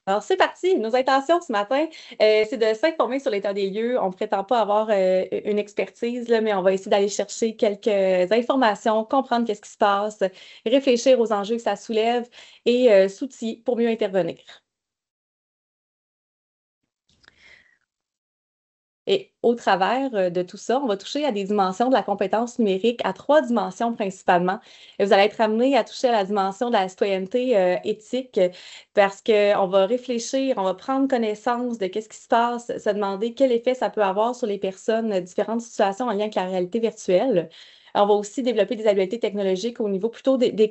Alors, c'est parti. Nos intentions ce matin, c'est de s'informer sur l'état des lieux. On ne prétend pas avoir une expertise, là, mais on va essayer d'aller chercher quelques informations, comprendre qu'est-ce qui se passe, réfléchir aux enjeux que ça soulève et s'outiller pour mieux intervenir. Et au travers de tout ça, on va toucher à des dimensions de la compétence numérique, à 3 dimensions principalement. Et vous allez être amené à toucher à la dimension de la citoyenneté éthique parce qu'on va réfléchir, on va prendre connaissance de qu'est-ce qui se passe, se demander quel effet ça peut avoir sur les personnes, différentes situations en lien avec la réalité virtuelle. On va aussi développer des habiletés technologiques au niveau plutôt des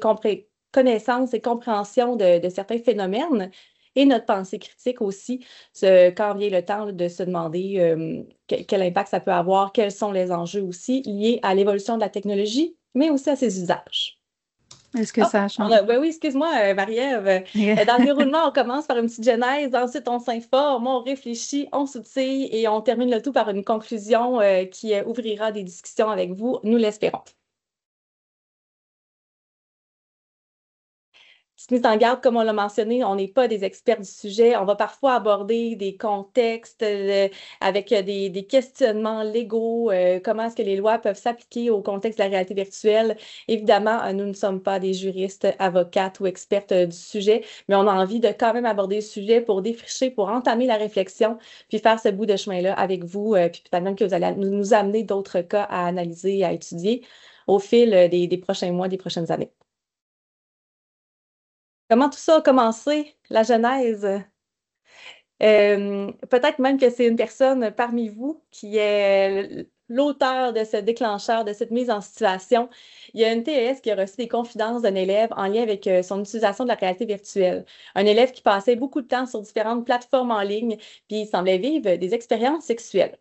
connaissances et compréhension de certains phénomènes et notre pensée critique aussi, quand vient le temps de se demander quel impact ça peut avoir, quels sont les enjeux aussi liés à l'évolution de la technologie, mais aussi à ses usages. Est-ce que Oh, ça change? ben oui, excuse-moi, Marie-Ève. Dans le déroulement, on commence par une petite genèse, ensuite on s'informe, on réfléchit, on s'outille et on termine le tout par une conclusion qui ouvrira des discussions avec vous, nous l'espérons. Petite mise en garde, comme on l'a mentionné, on n'est pas des experts du sujet. On va parfois aborder des contextes avec des questionnements légaux, comment est-ce que les lois peuvent s'appliquer au contexte de la réalité virtuelle. Évidemment, nous ne sommes pas des juristes, avocates ou expertes du sujet, mais on a envie de quand même aborder le sujet pour défricher, pour entamer la réflexion, puis faire ce bout de chemin-là avec vous, puis peut-être même que vous allez nous amener d'autres cas à analyser et à étudier au fil des prochains mois, des prochaines années. Comment tout ça a commencé, la genèse? Peut-être même que c'est une personne parmi vous qui est l'auteur de ce déclencheur, de cette mise en situation. Il y a une TES qui a reçu des confidences d'un élève en lien avec son utilisation de la réalité virtuelle. Un élève qui passait beaucoup de temps sur différentes plateformes en ligne, puis il semblait vivre des expériences sexuelles.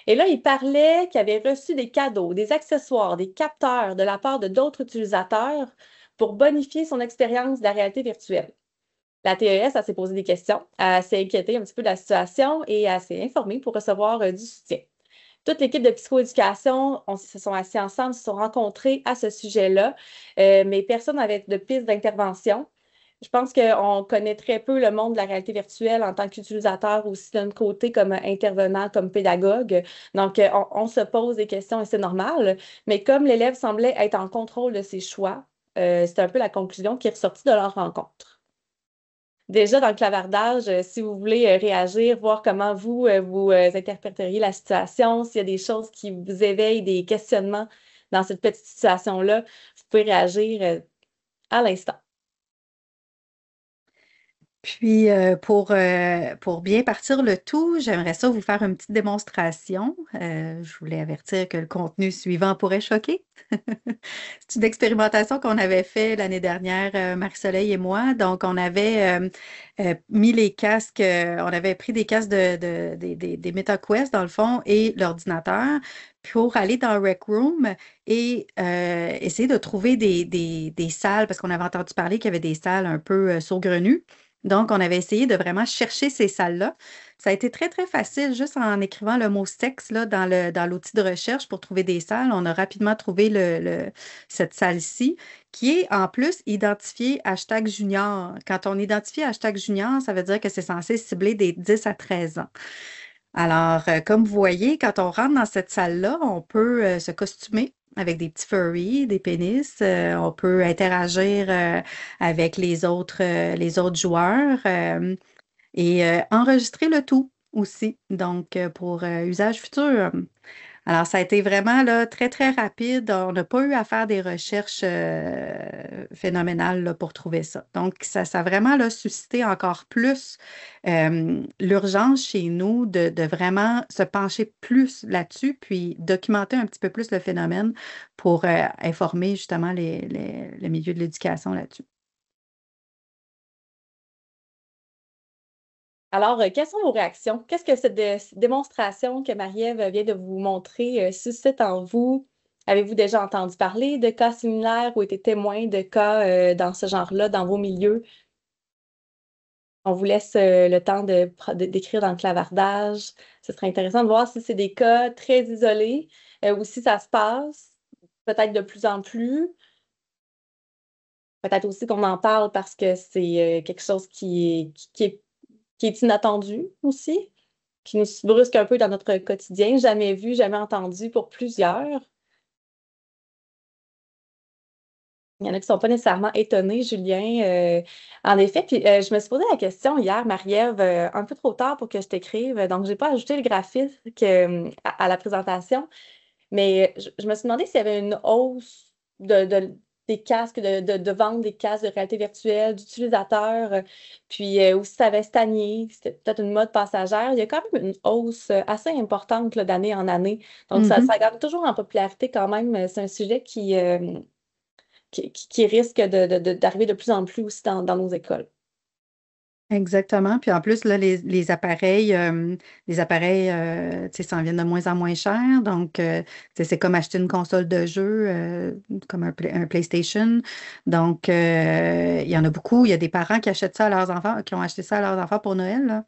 Et là, il parlait qu'il avait reçu des cadeaux, des accessoires, des capteurs de la part de d'autres utilisateurs pour bonifier son expérience de la réalité virtuelle. La TES, elle s'est posé des questions, elle s'est inquiétée un petit peu de la situation et elle s'est informée pour recevoir du soutien. Toute l'équipe de psychoéducation, on se sont assis ensemble, se sont rencontrés à ce sujet-là, mais personne n'avait de piste d'intervention. Je pense qu'on connaît très peu le monde de la réalité virtuelle en tant qu'utilisateur aussi d'un côté comme intervenant, comme pédagogue. Donc, on se pose des questions et c'est normal. Mais comme l'élève semblait être en contrôle de ses choix, c'est un peu la conclusion qui est ressortie de leur rencontre. Déjà, dans le clavardage, si vous voulez réagir, voir comment vous interpréteriez la situation, s'il y a des choses qui vous éveillent, des questionnements dans cette petite situation-là, vous pouvez réagir à l'instant. Puis, pour bien partir le tout, j'aimerais ça vous faire une petite démonstration. Je voulais avertir que le contenu suivant pourrait choquer. C'est une expérimentation qu'on avait fait l'année dernière, Marie-Soleil et moi. Donc, on avait mis les casques, on avait pris des casques des MetaQuest, dans le fond, et l'ordinateur pour aller dans Rec Room et essayer de trouver des salles, parce qu'on avait entendu parler qu'il y avait des salles un peu saugrenues. Donc, on avait essayé de vraiment chercher ces salles-là. Ça a été très, très facile, juste en écrivant le mot sexe là, dans l'outil de recherche pour trouver des salles. On a rapidement trouvé cette salle-ci, qui est en plus identifiée hashtag junior. Quand on identifie hashtag junior, ça veut dire que c'est censé cibler des 10 à 13 ans. Alors, comme vous voyez, quand on rentre dans cette salle-là, on peut se costumer avec des petits furries, des pénis. On peut interagir avec les autres joueurs et enregistrer le tout aussi. Donc, pour usage futur. Alors, ça a été vraiment là, très, très rapide. On n'a pas eu à faire des recherches phénoménales là, pour trouver ça. Donc, ça a vraiment là, suscité encore plus l'urgence chez nous de vraiment se pencher plus là-dessus, puis documenter un petit peu plus le phénomène pour informer justement le milieu de l'éducation là-dessus. Alors, quelles sont vos réactions? Qu'est-ce que cette démonstration que Marie-Ève vient de vous montrer suscite en vous? Avez-vous déjà entendu parler de cas similaires ou été témoin de cas dans ce genre-là, dans vos milieux? On vous laisse le temps d'écrire dans le clavardage. Ce serait intéressant de voir si c'est des cas très isolés ou si ça se passe, peut-être de plus en plus. Peut-être aussi qu'on en parle parce que c'est quelque chose qui est qui est inattendu aussi, qui nous brusque un peu dans notre quotidien, jamais vu, jamais entendu pour plusieurs. Il y en a qui ne sont pas nécessairement étonnés, Julien. En effet, puis je me suis posé la question hier, Marie-Ève, un peu trop tard pour que je t'écrive, donc je n'ai pas ajouté le graphique à la présentation, mais je me suis demandé s'il y avait une hausse des casques, de vente des casques de réalité virtuelle, d'utilisateurs, puis ou si ça avait stagné, si c'était peut-être une mode passagère. Il y a quand même une hausse assez importante là, d'année en année. Donc, Mhm. ça gagne toujours en popularité quand même. C'est un sujet qui risque d'arriver de plus en plus aussi dans nos écoles. Exactement. Puis en plus, là, les appareils tu sais, s'en viennent de moins en moins chers. Donc, tu sais, c'est comme acheter une console de jeu, comme un PlayStation. Donc, il y en a beaucoup. Il y a des parents qui achètent ça à leurs enfants, qui ont acheté ça à leurs enfants pour Noël, là.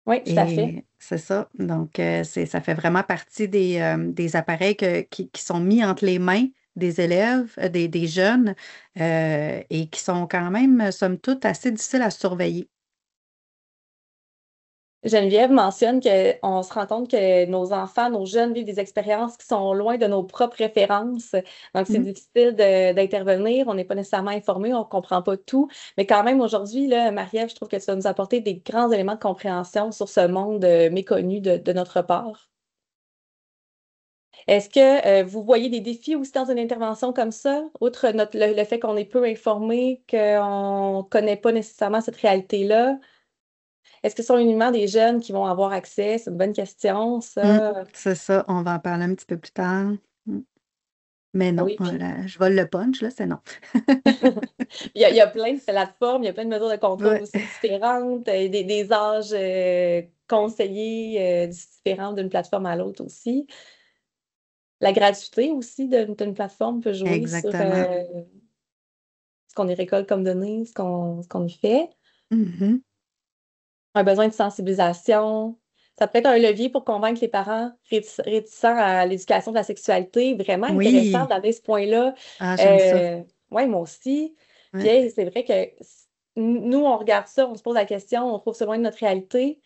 Oui, tout à fait. Et c'est ça. Donc, ça fait vraiment partie des appareils qui sont mis entre les mains des élèves, des jeunes, et qui sont quand même, somme toute, assez difficiles à surveiller. Geneviève mentionne qu'on se rend compte que nos enfants, nos jeunes vivent des expériences qui sont loin de nos propres références. Donc, c'est Mm. difficile d'intervenir. On n'est pas nécessairement informé, on ne comprend pas tout. Mais quand même, aujourd'hui, là, Marie-Ève, je trouve que ça va nous apporter des grands éléments de compréhension sur ce monde méconnu de notre part. Est-ce que vous voyez des défis aussi dans une intervention comme ça, outre le fait qu'on est peu informé, qu'on ne connaît pas nécessairement cette réalité-là? Est-ce que ce sont uniquement des jeunes qui vont avoir accès? C'est une bonne question, Mm. ça. C'est ça, on va en parler un petit peu plus tard. Mm. Mais non, Oui, puis je vole le punch, là, c'est non. il y a plein de plateformes, il y a plein de mesures de contrôle Ouais, aussi différentes, des âges conseillés différents d'une plateforme à l'autre aussi. La gratuité aussi d'une plateforme peut jouer sur exactement. ce qu'on y récolte comme données, ce qu'on y fait. Mhm. Un besoin de sensibilisation. Ça peut être un levier pour convaincre les parents réticents à l'éducation de la sexualité. Vraiment intéressant Oui, d'amener ce point-là. ah, j'aime ça. Oui, moi aussi. Puis Ouais, hey, c'est vrai que nous, on regarde ça, on se pose la question, on trouve ça loin de notre réalité.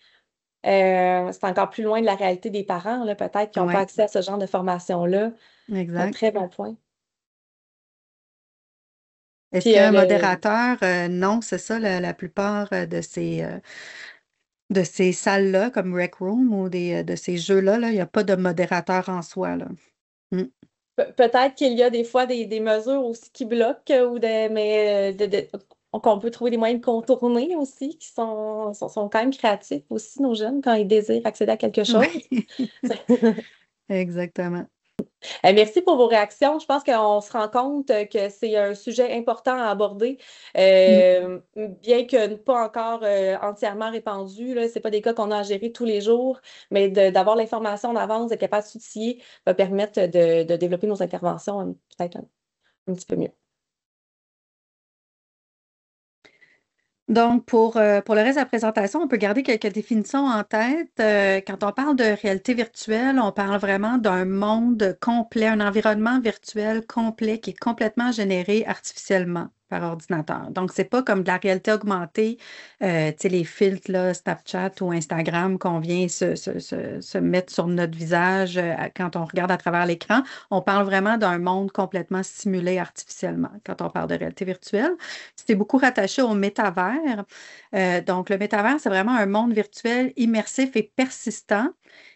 C'est encore plus loin de la réalité des parents, là, peut-être, qui n'ont pas ouais, accès à ce genre de formation-là. Un exact. très bon point. Est-ce Puis qu'il y a un modérateur? Non, c'est ça, la plupart de ces salles-là, comme Rec Room ou de ces jeux-là, là, il n'y a pas de modérateur en soi, là. Mm. peut-être qu'il y a des fois des mesures aussi qui bloquent, mais qu'on peut trouver des moyens de contourner aussi, qui sont quand même créatifs aussi, nos jeunes, quand ils désirent accéder à quelque chose. Oui, exactement. Merci pour vos réactions. Je pense qu'on se rend compte que c'est un sujet important à aborder, Mm. bien que pas encore entièrement répandu. Ce n'est pas des cas qu'on a à gérer tous les jours, mais d'avoir l'information en avance, d'être capable de s'outiller, va permettre de développer nos interventions peut-être un petit peu mieux. Donc, pour le reste de la présentation, on peut garder quelques définitions en tête. Quand on parle de réalité virtuelle, on parle vraiment d'un monde complet, un environnement virtuel complet qui est complètement généré artificiellement par ordinateur. Donc, c'est pas comme de la réalité augmentée, tu sais, les filtres, là, Snapchat ou Instagram qu'on vient se mettre sur notre visage quand on regarde à travers l'écran. On parle vraiment d'un monde complètement simulé artificiellement quand on parle de réalité virtuelle. C'est beaucoup rattaché au métavers. Donc, le métavers, c'est vraiment un monde virtuel immersif et persistant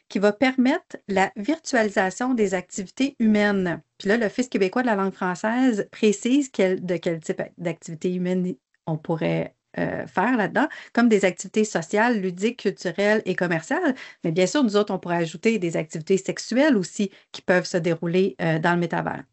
qui va permettre la virtualisation des activités humaines. Puis là, l'Office québécois de la langue française précise de quel type d'activité humaine on pourrait faire là-dedans, comme des activités sociales, ludiques, culturelles et commerciales. Mais bien sûr, nous autres, on pourrait ajouter des activités sexuelles aussi qui peuvent se dérouler dans le métavers.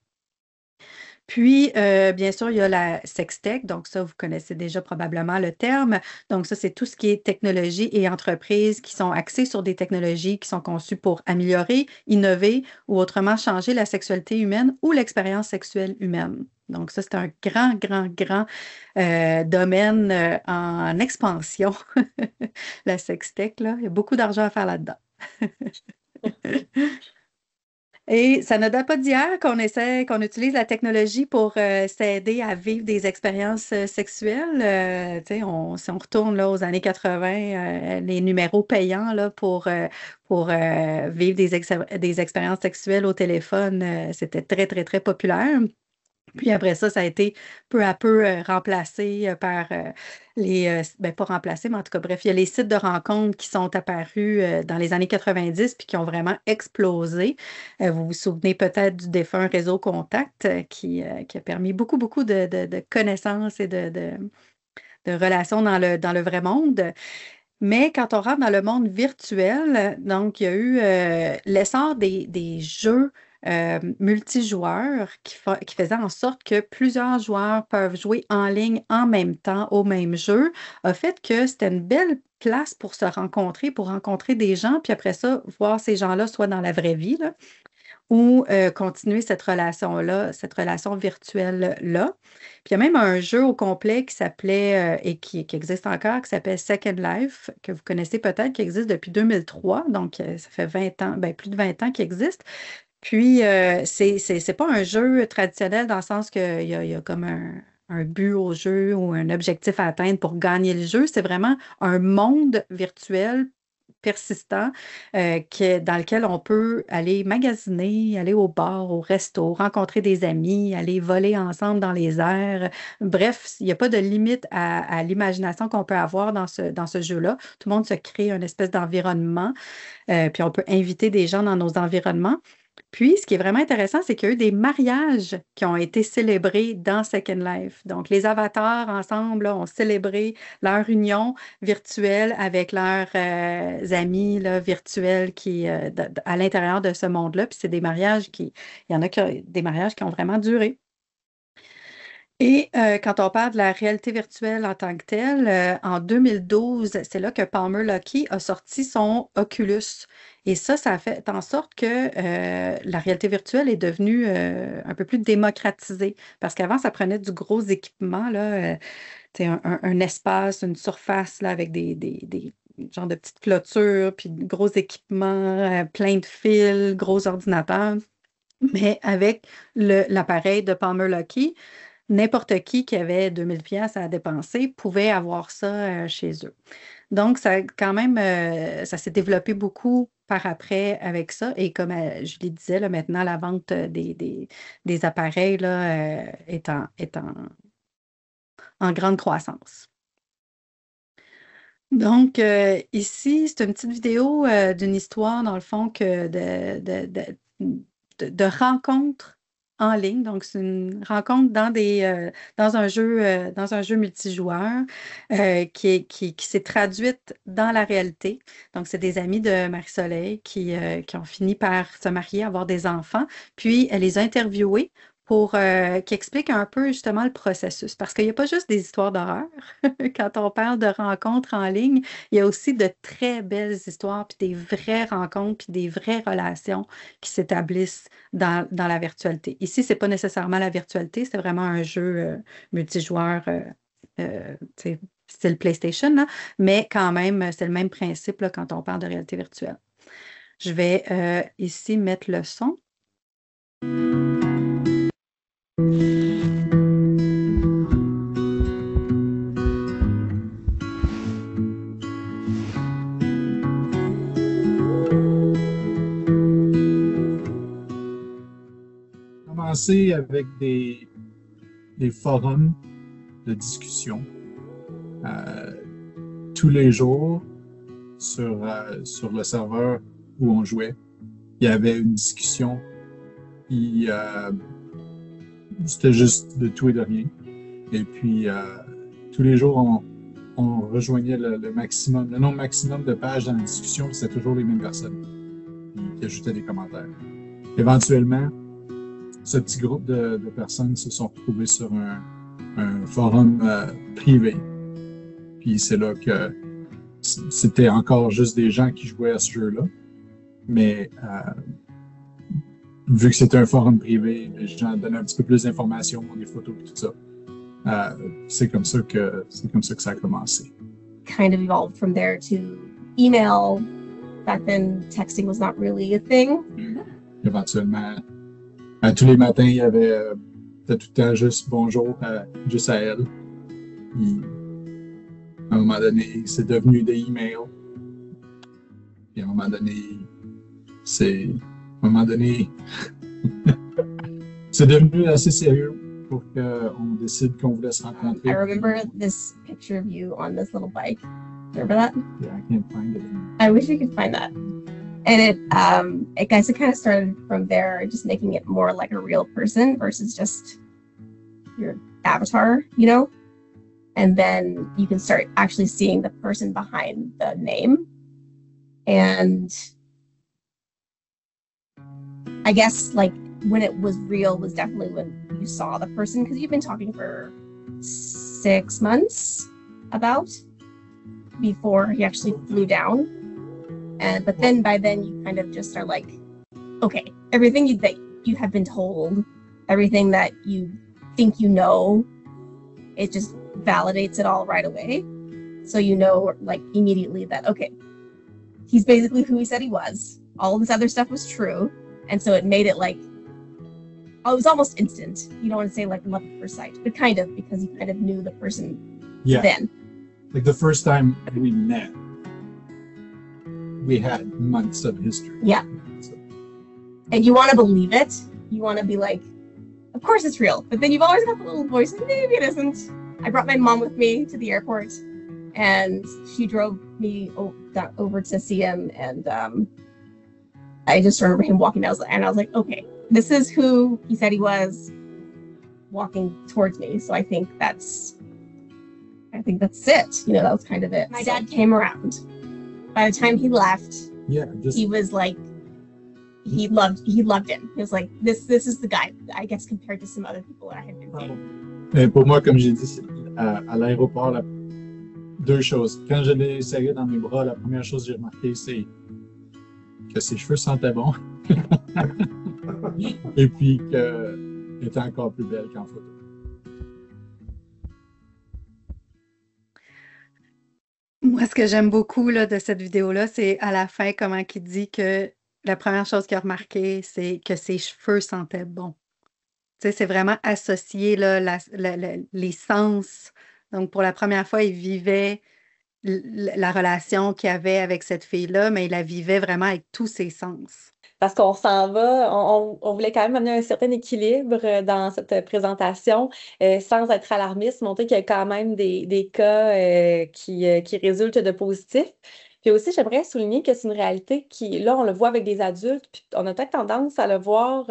Puis, bien sûr, il y a la sextech. Donc, ça, vous connaissez déjà probablement le terme. Donc, ça, c'est tout ce qui est technologie et entreprises qui sont axées sur des technologies qui sont conçues pour améliorer, innover ou autrement changer la sexualité humaine ou l'expérience sexuelle humaine. Donc, ça, c'est un grand, grand, grand domaine en expansion, la sextech, là. Il y a beaucoup d'argent à faire là-dedans. Et ça ne date pas d'hier qu'on utilise la technologie pour s'aider à vivre des expériences sexuelles. Tu sais, si on retourne là, aux années 80, les numéros payants là, pour vivre des expériences sexuelles au téléphone, c'était très, très, très populaire. Puis après ça, ça a été peu à peu remplacé par ben pas remplacé, mais en tout cas, bref, il y a les sites de rencontres qui sont apparus dans les années 90 puis qui ont vraiment explosé. Vous vous souvenez peut-être du défunt réseau Contact qui a permis beaucoup, beaucoup de connaissances et de relations dans le vrai monde. Mais quand on rentre dans le monde virtuel, donc il y a eu l'essor des jeux multijoueurs qui faisaient en sorte que plusieurs joueurs peuvent jouer en ligne en même temps au même jeu, a fait que c'était une belle place pour se rencontrer, pour rencontrer des gens, puis après ça, voir ces gens-là soit dans la vraie vie, là, ou continuer cette relation-là, cette relation virtuelle-là. Puis il y a même un jeu au complet qui s'appelait, et qui existe encore, qui s'appelle Second Life, que vous connaissez peut-être, qui existe depuis 2003, donc ça fait 20 ans, ben, plus de 20 ans qu'il existe. Puis, c'est pas un jeu traditionnel dans le sens qu'il y a comme un but au jeu ou un objectif à atteindre pour gagner le jeu. C'est vraiment un monde virtuel persistant dans lequel on peut aller magasiner, aller au bar, au resto, rencontrer des amis, aller voler ensemble dans les airs. Bref, il n'y a pas de limite à l'imagination qu'on peut avoir dans ce jeu-là. Tout le monde se crée une espèce d'environnement, puis on peut inviter des gens dans nos environnements. Puis, ce qui est vraiment intéressant, c'est qu'il y a eu des mariages qui ont été célébrés dans Second Life. Donc, les avatars ensemble là, ont célébré leur union virtuelle avec leurs amis là, virtuels à l'intérieur de ce monde-là. Puis, c'est des mariages il y en a des mariages qui ont vraiment duré. Et quand on parle de la réalité virtuelle en tant que telle, en 2012, c'est là que Palmer Luckey a sorti son Oculus. Et ça a fait en sorte que la réalité virtuelle est devenue un peu plus démocratisée. Parce qu'avant, ça prenait du gros équipement, là, un espace, une surface là, avec des genres de petites clôtures, puis de gros équipements, plein de fils, gros ordinateurs. Mais avec l'appareil de Palmer Luckey, n'importe qui avait 2000 pièces à dépenser pouvait avoir ça chez eux. Donc, ça quand même, ça s'est développé beaucoup par après avec ça. Et comme je le disais, là, maintenant, la vente des appareils là, est en grande croissance. Donc, ici, c'est une petite vidéo d'une histoire, dans le fond, de rencontres en ligne. Donc, c'est une rencontre dans un jeu multijoueur qui s'est traduite dans la réalité. Donc, c'est des amis de Marie-Soleil qui ont fini par se marier, avoir des enfants. Puis, elle les a interviewés qui explique un peu justement le processus. Parce qu'il n'y a pas juste des histoires d'horreur. Quand on parle de rencontres en ligne, il y a aussi de très belles histoires, puis des vraies rencontres, puis des vraies relations qui s'établissent dans la virtualité. Ici, ce n'est pas nécessairement la virtualité, c'est vraiment un jeu multijoueur, tu sais, style PlayStation, là, mais quand même, c'est le même principe là, quand on parle de réalité virtuelle. Je vais ici mettre le son. Commencer avec des forums de discussion tous les jours sur le serveur où on jouait. Il y avait une discussion qui c'était juste de tout et de rien. Et puis tous les jours, on rejoignait le nombre maximum de pages dans la discussion, c'était toujours les mêmes personnes qui ajoutaient des commentaires. Éventuellement, ce petit groupe de personnes se sont retrouvés sur un forum privé. Puis c'est là que c'était encore juste des gens qui jouaient à ce jeu-là. Mais vu que c'était un forum privé, les gens donnaient un petit peu plus d'informations, des photos et tout ça. C'est comme ça que ça a commencé. Kind of evolved from there to email. Back then, texting was not really a thing. éventuellement, tous les matins, il y avait c'était tout le temps juste bonjour, juste à elle. Puis, à un moment donné, c'est devenu des emails. Puis à un moment donné, c'est devenu assez sérieux pour qu'on décide qu'on voulait se rencontrer. I remember this picture of you on this little bike. Remember that? Yeah, I can't find it. I wish I could find that. And it guys, it kind of started from there, just making it more like a real person versus just your avatar, you know? And then you can start actually seeing the person behind the name. And I guess like when it was real was definitely when you saw the person, because you've been talking for 6 months about before he actually flew down. But then by then you kind of just are like, okay, everything that you have been told, everything that you think you know, it just validates it all right away. So you know, like immediately that, okay, he's basically who he said he was. All of this other stuff was true. And so it made it like, oh, it was almost instant. You don't want to say like love at first sight, but kind of, because you kind of knew the person then. Like the first time we met, we had months of history. Yeah. So, And you want to believe it. You want to be like, of course it's real. But then you've always got the little voice, maybe it isn't. I brought my mom with me to the airport, and she drove me over to see him. And I just remember him walking. And I was like, okay, this is who he said he was, walking towards me. So I think that's it. You know, that was kind of it. My dad came around. By the time he left, he was like, he loved him. He was like, this is the guy, I guess, compared to some other people that I had been seeing. Pour moi, comme j'ai dit, à l'aéroport, deux choses. Quand je l'ai serré dans mes bras, la première chose que j'ai remarqué, c'est que ses cheveux sentaient bon. Et puis qu'elle était encore plus belle qu'en photo. Moi, ce que j'aime beaucoup là, de cette vidéo-là, c'est à la fin comment il dit que la première chose qu'il a remarqué, c'est que ses cheveux sentaient bon. Tu sais, c'est vraiment associé là, les sens. Donc, pour la première fois, il vivait la relation qu'il avait avec cette fille-là, mais il la vivait vraiment avec tous ses sens. Parce qu'on s'en va, on voulait quand même amener un certain équilibre dans cette présentation, sans être alarmiste, montrer qu'il y a quand même des cas qui résultent de positifs. Puis aussi, j'aimerais souligner que c'est une réalité qui, là, on le voit avec des adultes, puis on a peut-être tendance à le voir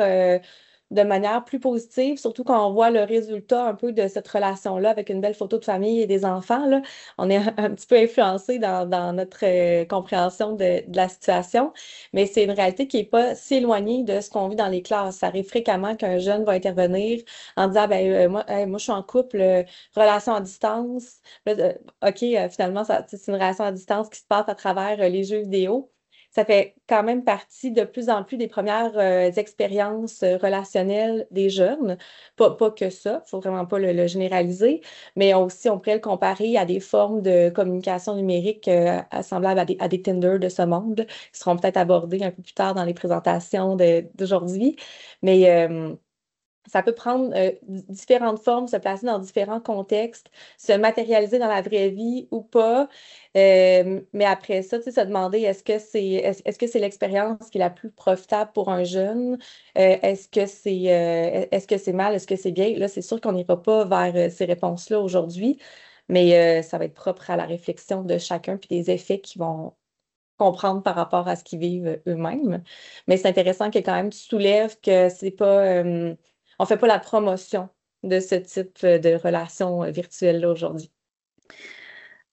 de manière plus positive, surtout quand on voit le résultat un peu de cette relation-là avec une belle photo de famille et des enfants, là. On est un petit peu influencé dans notre compréhension de la situation, mais c'est une réalité qui n'est pas si éloignée de ce qu'on vit dans les classes. Ça arrive fréquemment qu'un jeune va intervenir en disant, moi, je suis en couple, relation à distance. Là, OK, finalement, c'est une relation à distance qui se passe à travers les jeux vidéo. Ça fait quand même partie de plus en plus des premières expériences relationnelles des jeunes. Pas que ça, il ne faut vraiment pas le généraliser, mais aussi on pourrait le comparer à des formes de communication numérique semblables à des Tinder de ce monde, qui seront peut-être abordées un peu plus tard dans les présentations d'aujourd'hui. Mais ça peut prendre différentes formes, se placer dans différents contextes, se matérialiser dans la vraie vie ou pas. Mais après ça, tu sais, se demander est-ce que c'est l'expérience qui est la plus profitable pour un jeune? Est-ce que c'est mal? Est-ce que c'est bien? Là, c'est sûr qu'on n'ira pas vers ces réponses-là aujourd'hui, mais ça va être propre à la réflexion de chacun puis des effets qu'ils vont comprendre par rapport à ce qu'ils vivent eux-mêmes. Mais c'est intéressant que quand même tu soulèves que c'est pas on fait pas la promotion de ce type de relation virtuelle-là aujourd'hui.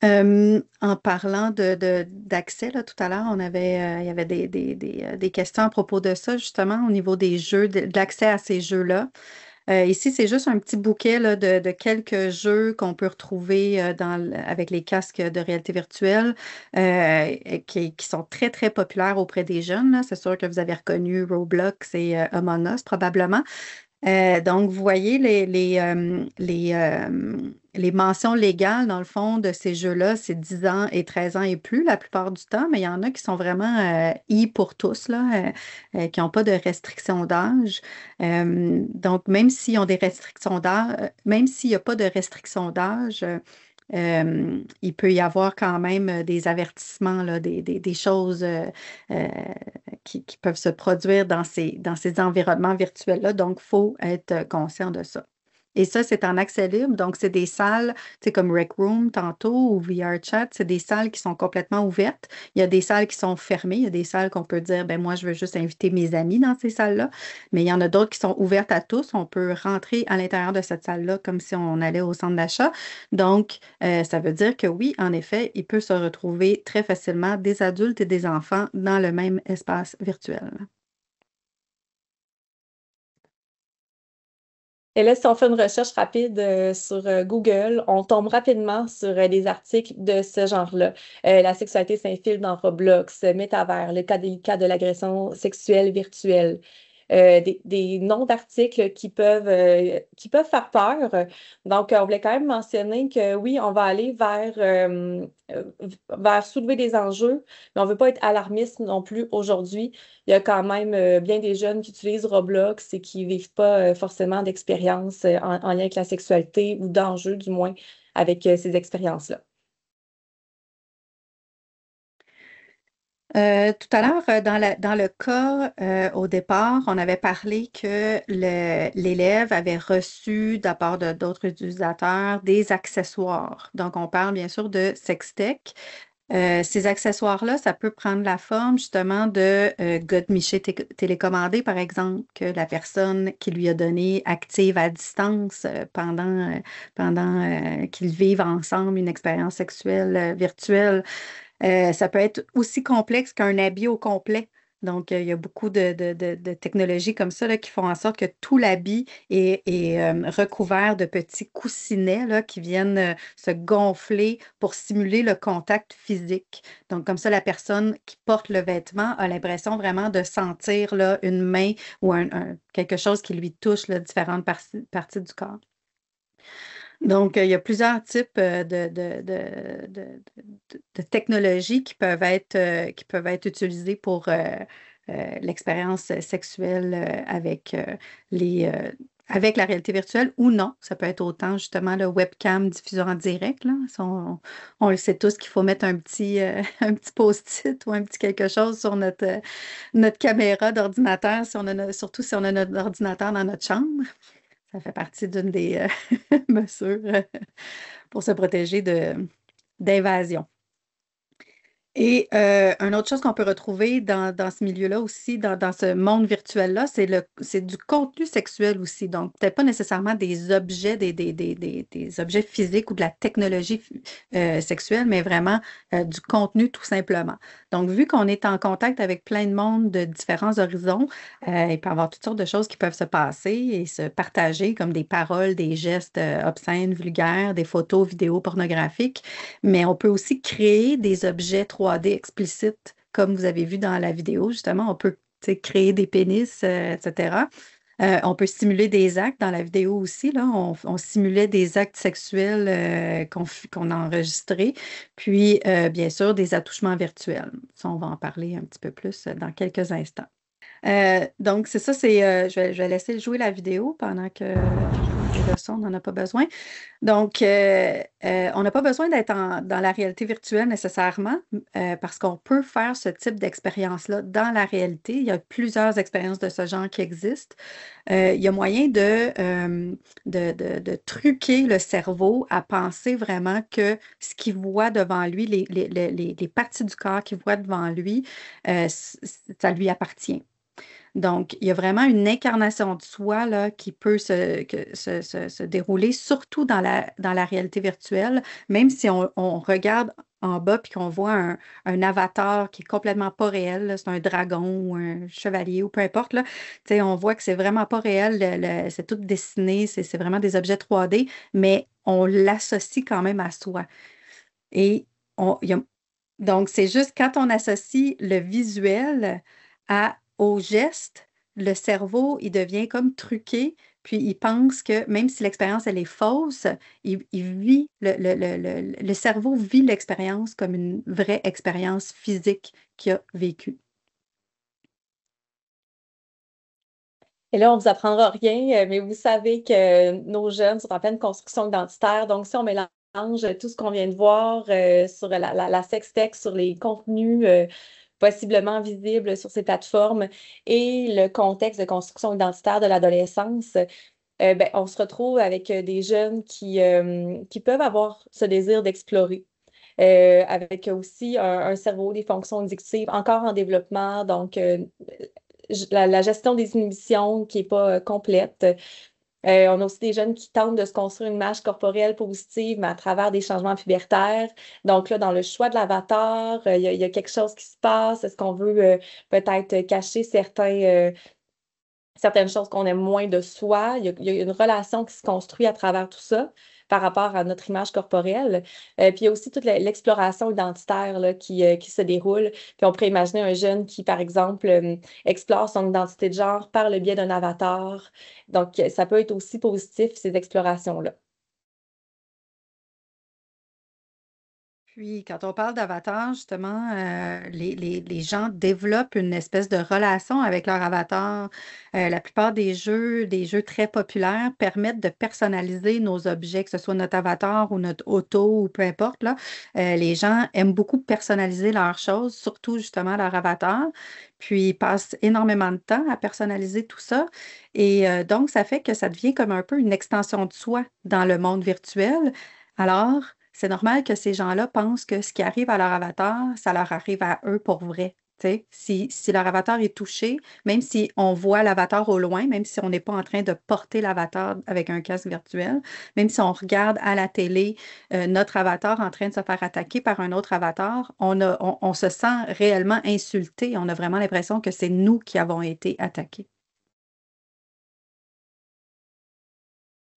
En parlant d'accès, là, tout à l'heure, il y avait des questions à propos de ça, justement, au niveau des jeux, de l'accès à ces jeux-là. Ici, c'est juste un petit bouquet là, de quelques jeux qu'on peut retrouver avec les casques de réalité virtuelle qui sont très, très populaires auprès des jeunes, là. C'est sûr que vous avez reconnu Roblox et Among Us, probablement. Donc, vous voyez les mentions légales, dans le fond, de ces jeux-là, c'est 10 ans et 13 ans et plus la plupart du temps, mais il y en a qui sont vraiment I pour tous, là, qui n'ont pas de restriction d'âge. Donc, même s'ils ont des restrictions d'âge, même s'il n'y a pas de restriction d'âge, il peut y avoir quand même des avertissements, là, des choses qui peuvent se produire dans ces environnements virtuels-là. Donc, il faut être conscient de ça. Et ça, c'est en accès libre. Donc, c'est des salles, c'est comme Rec Room tantôt ou VRChat, c'est des salles qui sont complètement ouvertes. Il y a des salles qui sont fermées. Il y a des salles qu'on peut dire, ben moi, je veux juste inviter mes amis dans ces salles-là. Mais il y en a d'autres qui sont ouvertes à tous. On peut rentrer à l'intérieur de cette salle-là comme si on allait au centre d'achat. Donc, ça veut dire que oui, en effet, il peut se retrouver très facilement des adultes et des enfants dans le même espace virtuel. Et là, si on fait une recherche rapide sur Google, on tombe rapidement sur des articles de ce genre-là. La sexualité s'infiltre dans Roblox, Métavers, le cas délicat de l'agression sexuelle virtuelle. Des noms d'articles qui peuvent faire peur. Donc, on voulait quand même mentionner que oui, on va aller vers soulever des enjeux, mais on ne veut pas être alarmiste non plus aujourd'hui. Il y a quand même bien des jeunes qui utilisent Roblox et qui ne vivent pas forcément d'expérience en lien avec la sexualité ou d'enjeux, du moins, avec ces expériences-là. Tout à l'heure, dans le cas, au départ, on avait parlé que l'élève avait reçu de la part d'autres utilisateurs des accessoires. Donc, on parle bien sûr de sextech. Ces accessoires-là, ça peut prendre la forme justement de godemiché télécommandé, par exemple, que la personne qui lui a donné active à distance pendant qu'ils vivent ensemble une expérience sexuelle virtuelle. Ça peut être aussi complexe qu'un habit au complet. Donc, il y a beaucoup de technologies comme ça là, qui font en sorte que tout l'habit est recouvert de petits coussinets là, qui viennent se gonfler pour simuler le contact physique. Donc, comme ça, la personne qui porte le vêtement a l'impression vraiment de sentir là, une main ou quelque chose qui lui touche là, différentes parties du corps. Donc, il y a plusieurs types de technologies qui peuvent être utilisées pour l'expérience sexuelle avec la réalité virtuelle ou non. Ça peut être autant justement le webcam diffusion en direct. Là. Ça, on le sait tous qu'il faut mettre un petit post-it ou un petit quelque chose sur notre caméra d'ordinateur, surtout si on a notre ordinateur dans notre chambre. Ça fait partie d'une des mesures pour se protéger d'invasion. Et une autre chose qu'on peut retrouver dans ce milieu-là aussi, dans ce monde virtuel-là, c'est du contenu sexuel aussi. Donc, peut-être pas nécessairement des objets, des objets physiques ou de la technologie sexuelle, mais vraiment du contenu tout simplement. Donc, vu qu'on est en contact avec plein de monde de différents horizons, il peut y avoir toutes sortes de choses qui peuvent se passer et se partager, comme des paroles, des gestes obscènes, vulgaires, des photos, vidéos pornographiques. Mais on peut aussi créer des objets 3D explicites, comme vous avez vu dans la vidéo, justement. On peut créer des pénis, etc. On peut simuler des actes dans la vidéo aussi. Là. On simulait des actes sexuels qu'on a enregistrés. Puis, bien sûr, des attouchements virtuels. Ça, on va en parler un petit peu plus dans quelques instants. Donc, c'est ça, je vais laisser jouer la vidéo pendant que le son, on n'en a pas besoin. Donc, on n'a pas besoin d'être dans la réalité virtuelle nécessairement parce qu'on peut faire ce type d'expérience-là dans la réalité. Il y a plusieurs expériences de ce genre qui existent. Il y a moyen de truquer le cerveau à penser vraiment que ce qu'il voit devant lui, les parties du corps qu'il voit devant lui, ça lui appartient. Donc, il y a vraiment une incarnation de soi là, qui peut se dérouler, surtout dans la réalité virtuelle, même si on regarde en bas puis qu'on voit un avatar qui est complètement pas réel, là, c'est un dragon ou un chevalier ou peu importe, là, on voit que c'est vraiment pas réel, c'est tout dessiné, c'est vraiment des objets 3D, mais on l'associe quand même à soi. Et donc, c'est juste quand on associe le visuel au geste, le cerveau, il devient comme truqué, Puis il pense que même si l'expérience, elle est fausse, il vit, le cerveau vit l'expérience comme une vraie expérience physique qu'il a vécue. Et là, on vous apprendra rien, mais vous savez que nos jeunes sont en pleine construction identitaire. Donc, si on mélange tout ce qu'on vient de voir sur la sextech, sur les contenus possiblement visibles sur ces plateformes et le contexte de construction identitaire de l'adolescence, ben, on se retrouve avec des jeunes qui peuvent avoir ce désir d'explorer. Avec aussi un cerveau, des fonctions exécutives encore en développement, donc la gestion des inhibitions qui n'est pas complète. On a aussi des jeunes qui tentent de se construire une image corporelle positive, mais à travers des changements pubertaires. Donc là, dans le choix de l'avatar, il y a quelque chose qui se passe. Est-ce qu'on veut peut-être cacher certaines choses qu'on aime moins de soi? Il y a une relation qui se construit à travers tout ça par rapport à notre image corporelle. Puis il y a aussi toute l'exploration identitaire là, qui se déroule. Puis on pourrait imaginer un jeune qui, par exemple, explore son identité de genre par le biais d'un avatar. Donc, ça peut être aussi positif, ces explorations-là. Puis, quand on parle d'avatar, justement, les gens développent une espèce de relation avec leur avatar. La plupart des jeux très populaires permettent de personnaliser nos objets, que ce soit notre avatar ou notre auto ou peu importe, là. Les gens aiment beaucoup personnaliser leurs choses, surtout justement leur avatar. Puis, ils passent énormément de temps à personnaliser tout ça. Et donc, ça fait que ça devient comme un peu une extension de soi dans le monde virtuel. Alors, c'est normal que ces gens-là pensent que ce qui arrive à leur avatar, ça leur arrive à eux pour vrai. Tu sais, si leur avatar est touché, même si on voit l'avatar au loin, même si on n'est pas en train de porter l'avatar avec un casque virtuel, même si on regarde à la télé notre avatar en train de se faire attaquer par un autre avatar, on se sent réellement insulté. On a vraiment l'impression que c'est nous qui avons été attaqués.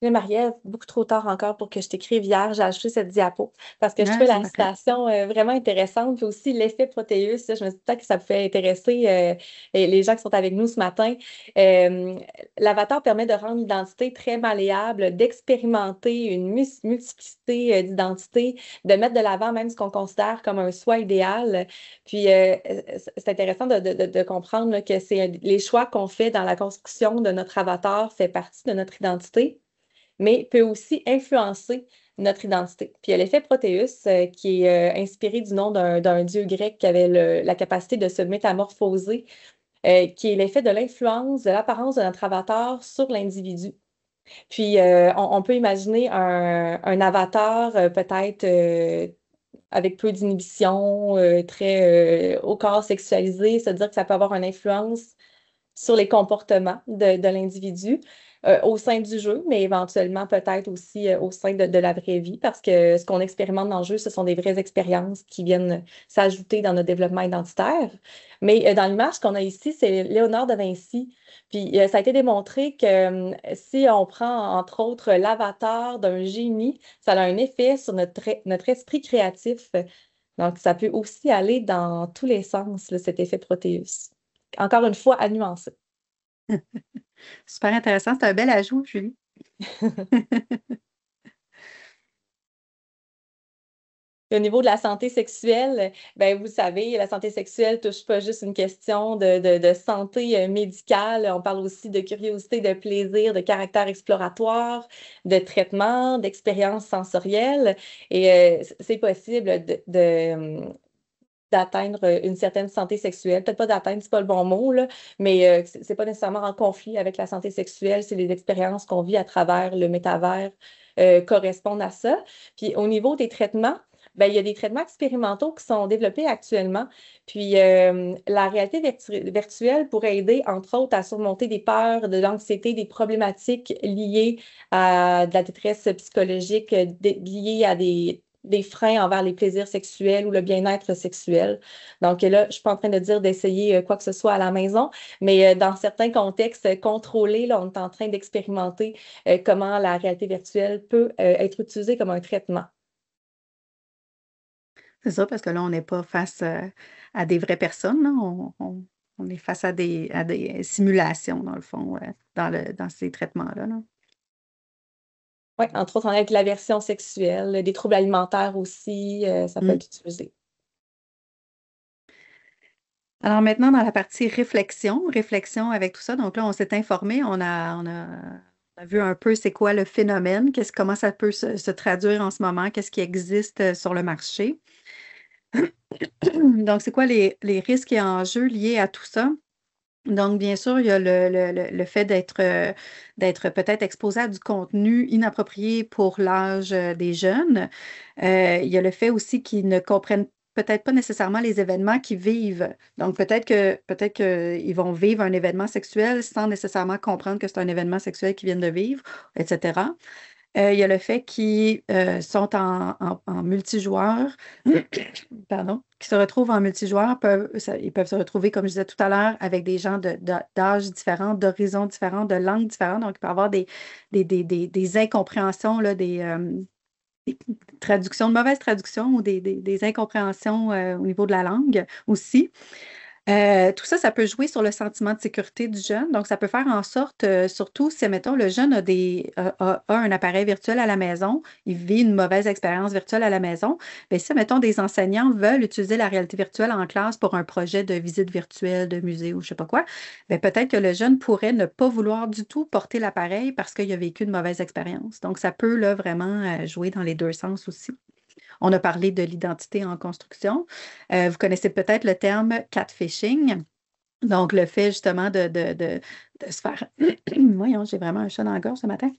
Mais Marie-Ève, beaucoup trop tard encore pour que je t'écrive hier, j'ai ajouté cette diapo parce que je Ah, trouvais c'est la parfait. citation vraiment intéressante, puis aussi l'effet Proteus. Là, je me suis dit peut-être que ça pouvait intéresser les gens qui sont avec nous ce matin. Euh, L'avatar permet de rendre l'identité très malléable, d'expérimenter une multiplicité d'identités, de mettre de l'avant même ce qu'on considère comme un soi idéal. Puis c'est intéressant de comprendre là, que c'est les choix qu'on fait dans la construction de notre avatar fait partie de notre identité, mais peut aussi influencer notre identité. Puis il y a l'effet Proteus, qui est inspiré du nom d'un dieu grec qui avait la capacité de se métamorphoser, qui est l'effet de l'influence de l'apparence de notre avatar sur l'individu. Puis on peut imaginer un avatar peut-être avec peu d'inhibition, très au corps sexualisé, c'est-à-dire que ça peut avoir une influence sur les comportements de l'individu au sein du jeu, mais éventuellement peut-être aussi au sein de la vraie vie, parce que ce qu'on expérimente dans le jeu, ce sont des vraies expériences qui viennent s'ajouter dans notre développement identitaire. Mais dans l'image qu'on a ici, c'est Léonard de Vinci. Puis ça a été démontré que si on prend entre autres l'avatar d'un génie, ça a un effet sur notre esprit créatif. Donc, ça peut aussi aller dans tous les sens, là, cet effet Proteus. Encore une fois, à nuancer. Super intéressant. C'est un bel ajout, Julie. Au niveau de la santé sexuelle, ben, vous savez, la santé sexuelle touche pas juste une question de santé médicale. On parle aussi de curiosité, de plaisir, de caractère exploratoire, de traitement, d'expérience sensorielle. Et c'est possible d'atteindre une certaine santé sexuelle. Peut-être pas d'atteindre, c'est pas le bon mot, là, mais c'est pas nécessairement en conflit avec la santé sexuelle. C'est les expériences qu'on vit à travers le métavers correspondent à ça. Puis au niveau des traitements, ben, il y a des traitements expérimentaux qui sont développés actuellement. Puis la réalité virtuelle pourrait aider, entre autres, à surmonter des peurs, de l'anxiété, des problématiques liées à de la détresse psychologique, liées à des freins envers les plaisirs sexuels ou le bien-être sexuel. Donc là, je suis pas en train de dire d'essayer quoi que ce soit à la maison, mais dans certains contextes contrôlés, là, on est en train d'expérimenter comment la réalité virtuelle peut être utilisée comme un traitement. C'est ça, parce que là, on n'est pas face à des vraies personnes, là. on est face à des simulations, dans le fond, dans ces traitements-là. Là. Oui, entre autres, on a avec l'aversion sexuelle, des troubles alimentaires aussi, ça peut Mm. être utilisé. Alors maintenant, dans la partie réflexion avec tout ça, donc là, on s'est informé, on a vu un peu c'est quoi le phénomène, comment ça peut se traduire en ce moment, qu'est-ce qui existe sur le marché. Donc, c'est quoi les risques et enjeux liés à tout ça? Donc, bien sûr, il y a le fait d'être peut-être exposé à du contenu inapproprié pour l'âge des jeunes. Il y a le fait aussi qu'ils ne comprennent peut-être pas nécessairement les événements qu'ils vivent. Donc, peut-être qu'ils vont vivre un événement sexuel sans nécessairement comprendre que c'est un événement sexuel qu'ils viennent de vivre, etc. Il y a le fait qu'ils sont en multijoueur, pardon, qui se retrouvent en multijoueur, ils peuvent se retrouver, comme je disais tout à l'heure, avec des gens d'âges différents, d'horizons différents, de langues différentes. Donc, il peut y avoir des incompréhensions, là, des traductions, de mauvaises traductions ou des incompréhensions au niveau de la langue aussi. Tout ça, ça peut jouer sur le sentiment de sécurité du jeune. Donc, ça peut faire en sorte, surtout si, mettons, le jeune a un appareil virtuel à la maison, il vit une mauvaise expérience virtuelle à la maison, bien, si, mettons, des enseignants veulent utiliser la réalité virtuelle en classe pour un projet de visite virtuelle, de musée ou je ne sais pas quoi, bien, peut-être que le jeune pourrait ne pas vouloir du tout porter l'appareil parce qu'il a vécu une mauvaise expérience. Donc, ça peut là, vraiment jouer dans les deux sens aussi. On a parlé de l'identité en construction. Vous connaissez peut-être le terme catfishing. Donc, le fait justement de se faire... Voyons, j'ai vraiment un chat dans la gorge ce matin.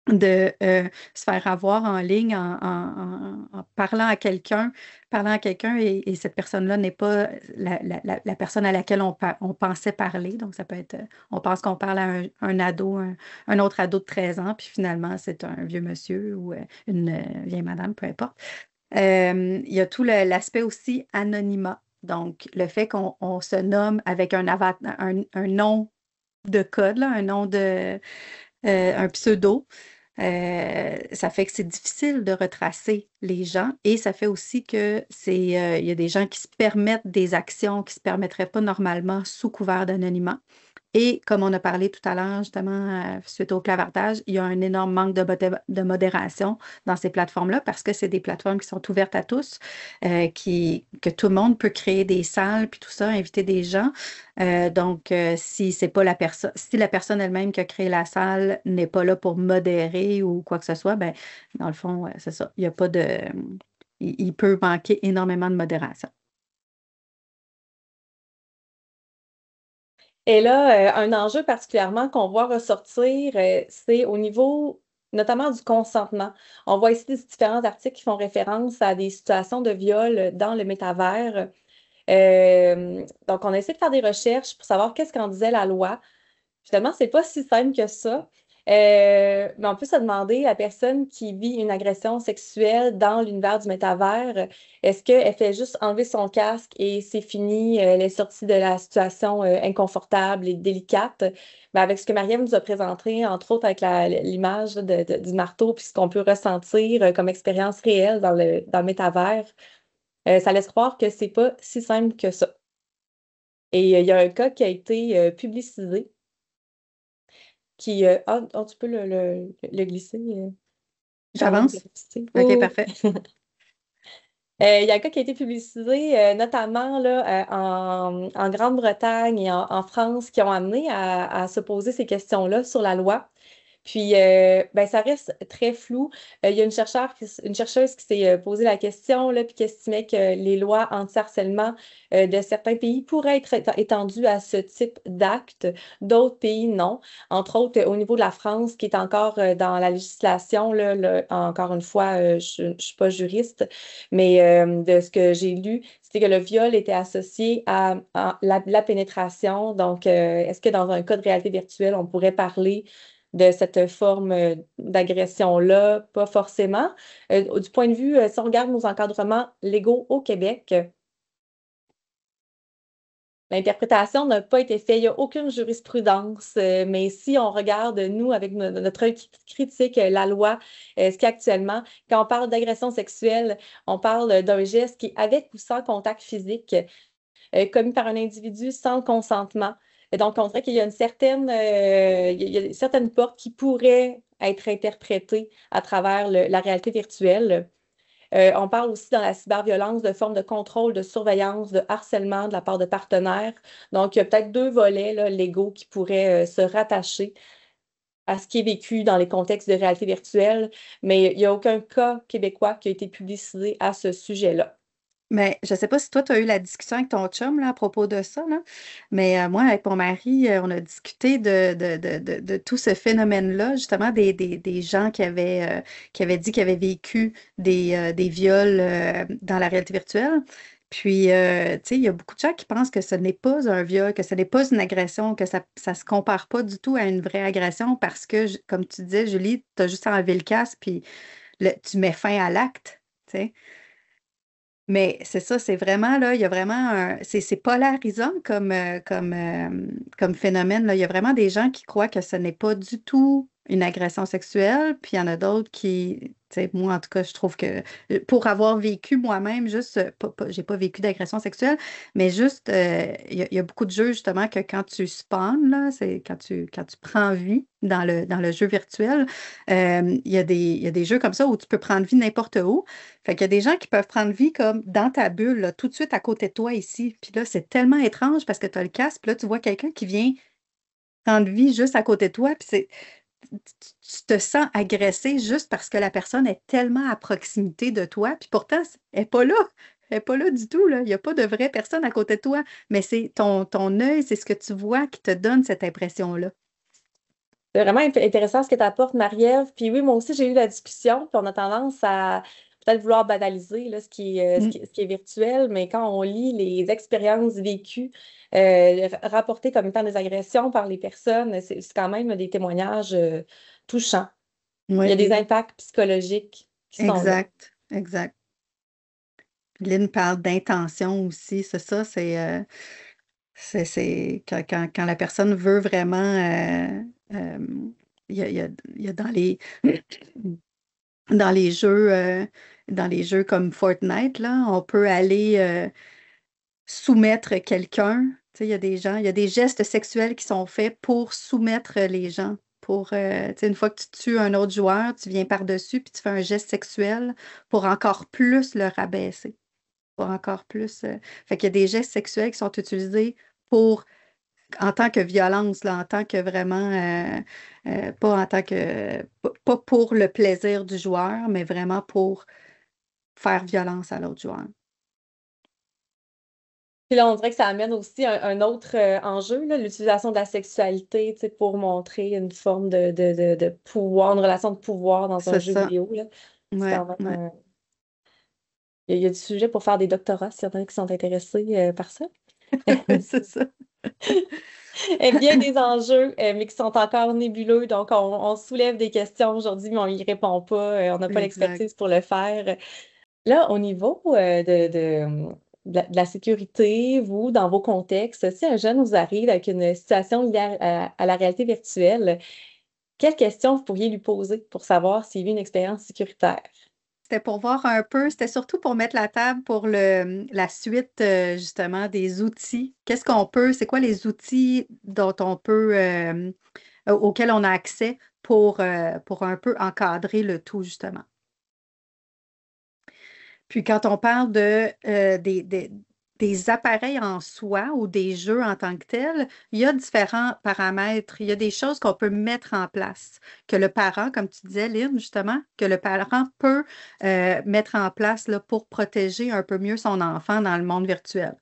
De se faire avoir en ligne en parlant à quelqu'un et cette personne-là n'est pas la personne à laquelle on pensait parler. Donc, ça peut être, on pense qu'on parle à un ado, un autre ado de 13 ans, puis finalement, c'est un vieux monsieur ou une vieille madame, peu importe. Il y a tout l'aspect aussi anonymat. Donc, le fait qu'on se nomme avec un nom de code, là, un pseudo, ça fait que c'est difficile de retracer les gens et ça fait aussi que il y a des gens qui se permettent des actions qui ne se permettraient pas normalement sous couvert d'anonymat. Et comme on a parlé tout à l'heure, justement, suite au clavardage, il y a un énorme manque de modération dans ces plateformes-là parce que c'est des plateformes qui sont ouvertes à tous, que tout le monde peut créer des salles, puis tout ça, inviter des gens. Donc, si c'est pas si la personne elle-même qui a créé la salle n'est pas là pour modérer ou quoi que ce soit, ben, dans le fond, c'est ça. Il y a pas de. Il peut manquer énormément de modération. Et là, un enjeu particulièrement qu'on voit ressortir, c'est au niveau notamment du consentement. On voit ici différents articles qui font référence à des situations de viol dans le métavers. Donc, on a essayé de faire des recherches pour savoir qu'est-ce qu'en disait la loi. Finalement, c'est pas si simple que ça. Mais on peut se demander, la personne qui vit une agression sexuelle dans l'univers du métavers, est-ce qu'elle fait juste enlever son casque et c'est fini, elle est sortie de la situation inconfortable et délicate? Ben, avec ce que Mariam nous a présenté, entre autres avec l'image du marteau, puis ce qu'on peut ressentir comme expérience réelle dans le métavers, ça laisse croire que c'est pas si simple que ça. Et il y a un cas qui a été publicisé tu peux le glisser dans J'avance? l'université. OK, Oui, oui. parfait. Il y a un cas qui a été publicisé, notamment là, en Grande-Bretagne et en France, qui ont amené à se poser ces questions-là sur la loi. Puis, ben, ça reste très flou. Il y a une chercheuse qui s'est posé la question, là, puis qui estimait que les lois anti-harcèlement de certains pays pourraient être étendues à ce type d'acte, d'autres pays non. Entre autres, au niveau de la France, qui est encore dans la législation, là, encore une fois, je ne suis pas juriste, mais de ce que j'ai lu, c'était que le viol était associé à la pénétration. Donc, est-ce que dans un cas de réalité virtuelle, on pourrait parler de cette forme d'agression-là? Pas forcément. Du point de vue, si on regarde nos encadrements légaux au Québec, l'interprétation n'a pas été faite. Il n'y a aucune jurisprudence. Mais si on regarde, nous, avec notre œil critique, la loi, ce qui est actuellement, quand on parle d'agression sexuelle, on parle d'un geste qui est avec ou sans contact physique. commis par un individu sans le consentement. Et donc, on dirait qu'il y a il y a certaines portes qui pourraient être interprétées à travers la réalité virtuelle. On parle aussi dans la cyberviolence de formes de contrôle, de surveillance, de harcèlement de la part de partenaires. Donc, il y a peut-être deux volets là, légaux qui pourraient se rattacher à ce qui est vécu dans les contextes de réalité virtuelle, mais il n'y a aucun cas québécois qui a été publicisé à ce sujet-là. Mais je ne sais pas si toi, tu as eu la discussion avec ton chum là, à propos de ça, là. Mais moi, avec mon mari, on a discuté de tout ce phénomène-là, justement, des gens qui avaient dit qu'ils avaient vécu des viols dans la réalité virtuelle. Puis, tu sais, il y a beaucoup de gens qui pensent que ce n'est pas un viol, que ce n'est pas une agression, que ça ne se compare pas du tout à une vraie agression parce que, comme tu disais, Julie, tu as juste enlevé le casque, puis tu mets fin à l'acte, tu sais. Mais c'est ça, c'est vraiment là, il y a vraiment c'est polarisant comme phénomène, là. Il y a vraiment des gens qui croient que ce n'est pas du tout une agression sexuelle, puis il y en a d'autres qui, tu sais, moi en tout cas, je trouve que pour avoir vécu moi-même, juste, j'ai pas vécu d'agression sexuelle, mais juste, il y a beaucoup de jeux justement que quand tu spawns, là, c'est quand tu prends vie dans le jeu virtuel, il y a des jeux comme ça où tu peux prendre vie n'importe où. Fait qu'il y a des gens qui peuvent prendre vie comme dans ta bulle, là, tout de suite à côté de toi ici. Puis là, c'est tellement étrange parce que tu as le casque, puis là, tu vois quelqu'un qui vient prendre vie juste à côté de toi, puis tu te sens agressé juste parce que la personne est tellement à proximité de toi, puis pourtant, elle n'est pas là. Elle n'est pas là du tout, là. Il n'y a pas de vraie personne à côté de toi, mais c'est ton œil, c'est ce que tu vois qui te donne cette impression-là. C'est vraiment intéressant ce que tu apportes, Marie-Ève. Puis oui, moi aussi, j'ai eu la discussion, puis on a tendance à peut-être vouloir banaliser là, ce qui est virtuel, mais quand on lit les expériences vécues, rapportées comme étant des agressions par les personnes, c'est quand même des témoignages touchants. Il y a Oui, des impacts psychologiques qui sont là. exact, exact. Lynn parle d'intention aussi, c'est ça, c'est quand la personne veut vraiment, euh, il y a dans les jeux, dans les jeux comme Fortnite, là, on peut aller soumettre quelqu'un. Tu sais, il y a des gens, il y a des gestes sexuels qui sont faits pour soumettre les gens. Tu sais, une fois que tu tues un autre joueur, tu viens par-dessus puis tu fais un geste sexuel pour encore plus le rabaisser, pour encore plus. Fait qu'il y a des gestes sexuels qui sont utilisés pour en tant que violence, là, en tant que vraiment, pas en tant que, pas pour le plaisir du joueur, mais vraiment pour faire violence à l'autre joueur. Puis là, on dirait que ça amène aussi un autre enjeu, là, l'utilisation de la sexualité, tu sais, pour montrer une forme de pouvoir, une relation de pouvoir dans un C'est jeu ça. vidéo, là. C'est Ouais, quand même ouais. il y a du sujet pour faire des doctorats, s'il y en a qui sont intéressés par ça. C'est ça. Bien des enjeux, mais qui sont encore nébuleux. Donc, on soulève des questions aujourd'hui, mais on n'y répond pas. On n'a pas Exact. l'expertise pour le faire. Là, au niveau de la sécurité, vous, dans vos contextes, si un jeune vous arrive avec une situation liée à la réalité virtuelle, quelles questions vous pourriez lui poser pour savoir s'il vit une expérience sécuritaire? C'était pour voir un peu, c'était surtout pour mettre la table pour la suite, justement, des outils. Qu'est-ce qu'on peut, c'est quoi les outils dont on peut, auxquels on a accès pour un peu encadrer le tout, justement. Puis quand on parle des appareils en soi ou des jeux en tant que tels, il y a différents paramètres, il y a des choses qu'on peut mettre en place, que le parent, comme tu disais, Lynn, justement, que le parent peut mettre en place là, pour protéger un peu mieux son enfant dans le monde virtuel.